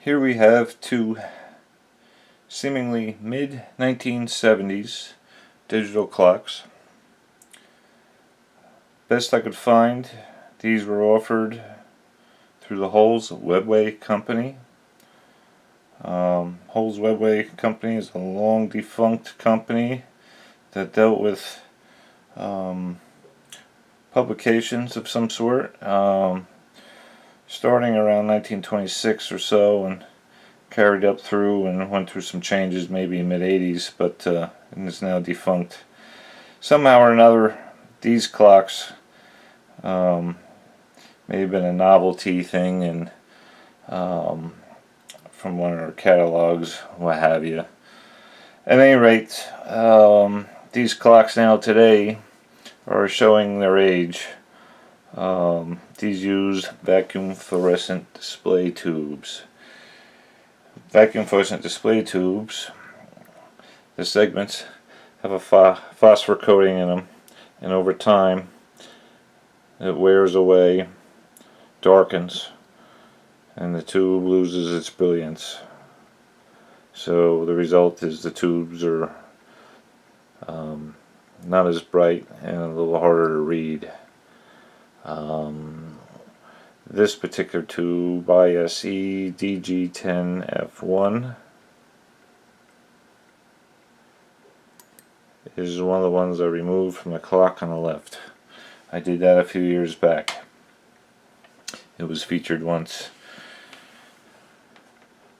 Here we have two seemingly mid-1970s digital clocks. Best I could find, these were offered through the Holes-Webway Company. Holes-Webway Company is a long defunct company that dealt with publications of some sort, starting around 1926 or so, and carried up through and went through some changes maybe in mid-80s, but and is now defunct. Somehow or another, these clocks may have been a novelty thing, and from one of our catalogs, what have you. At any rate, these clocks now today are showing their age. These use vacuum fluorescent display tubes. Vacuum fluorescent display tubes, the segments have a phosphor coating in them, and over time it wears away, darkens, and the tube loses its brilliance. So the result is the tubes are not as bright and a little harder to read. This particular tube, Iseden DG-10F1, is one of the ones I removed from the clock on the left. I did that a few years back. It was featured once.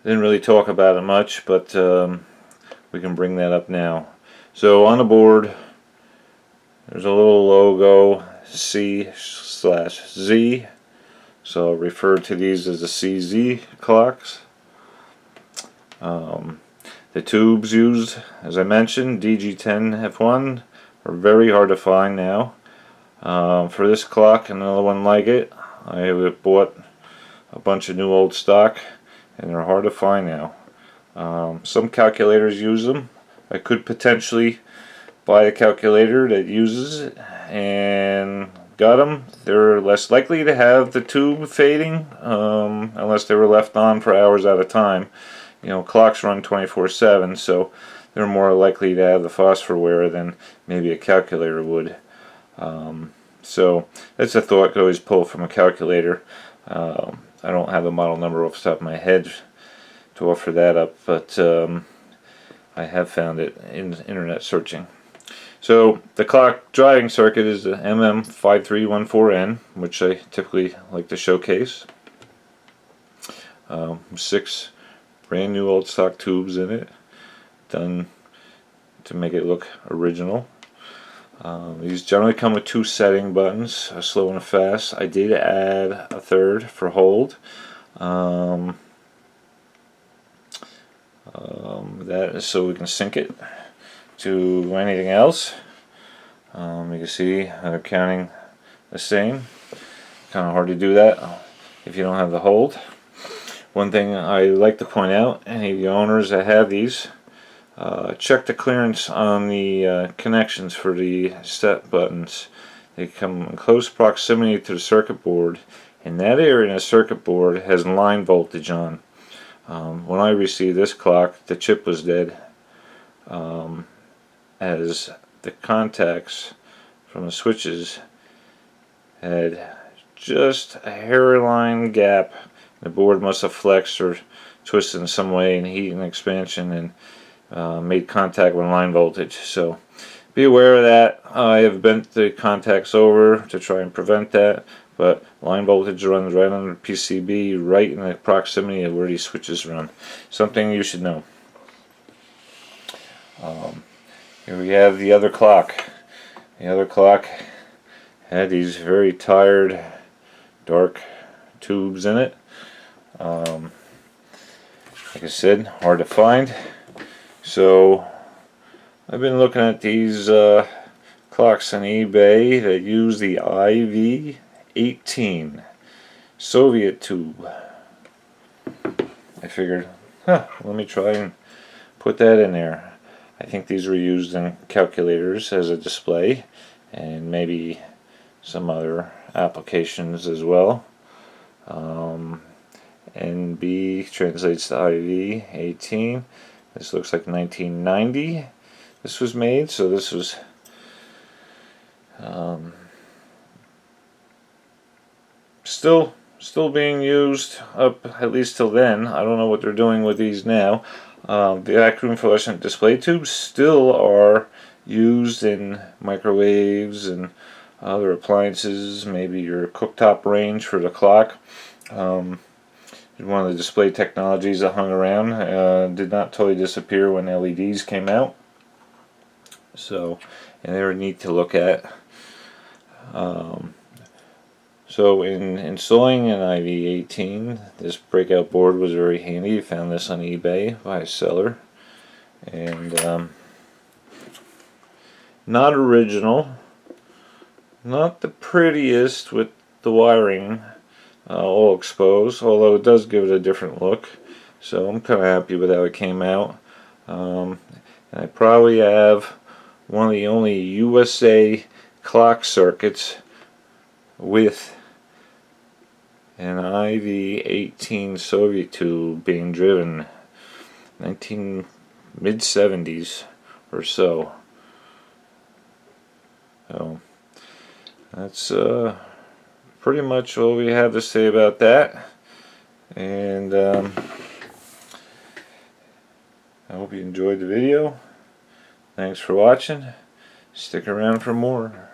Didn't really talk about it much, but we can bring that up now. So on the board, there's a little logo, C/Z. So I'll refer to these as the CZ clocks. The tubes used, as I mentioned, DG-10F1, are very hard to find now. For this clock and another one like it, I have bought a bunch of new old stock, and they're hard to find now. Some calculators use them. I could potentially buy a calculator that uses it and got them. They're less likely to have the tube fading unless they were left on for hours at a time. You know, clocks run 24/7, so they're more likely to have the phosphor wear than maybe a calculator would. So that's a thought. Could always pull from a calculator. I don't have the model number off the top of my head to offer that up, but I have found it in internet searching. So the clock driving circuit is the MM5314N, which I typically like to showcase. 6 brand new old stock tubes in it, done to make it look original. These generally come with 2 setting buttons, a slow and a fast. I did add a third for hold. That is so we can sync it to anything else. You can see they're counting the same. Kind of hard to do that if you don't have the hold. One thing I like to point out, any of the owners that have these, check the clearance on the connections for the step buttons. They come in close proximity to the circuit board, and that area in the circuit board has line voltage on. When I received this clock, the chip was dead, as the contacts from the switches had just a hairline gap. The board must have flexed or twisted in some way in heat and expansion, and made contact with line voltage. So be aware of that. I have bent the contacts over to try and prevent that, but line voltage runs right on the PCB, right in the proximity of where these switches run. Something you should know. Here we have the other clock. The other clock had these very tired, dark tubes in it. Like I said, hard to find. So I've been looking at these clocks on eBay that use the IV-18 Soviet tube. I figured, let me try and put that in there. I think these were used in calculators as a display, and maybe some other applications as well. NB translates to IV-18. This looks like 1990 this was made, so this was still being used up at least till then. I don't know what they're doing with these now. The vacuum fluorescent display tubes still are used in microwaves and other appliances, maybe your cooktop range for the clock. One of the display technologies that hung around, did not totally disappear when LEDs came out. So, and they were neat to look at. So in installing an IV-18, this breakout board was very handy. I found this on eBay by a seller. And not original, not the prettiest with the wiring all exposed, although it does give it a different look. So I'm kind of happy with how it came out. And I probably have one of the only USA clock circuits with an IV-18 Soviet tube being driven mid-70s or so. So that's pretty much all we have to say about that. And I hope you enjoyed the video. Thanks for watching. Stick around for more.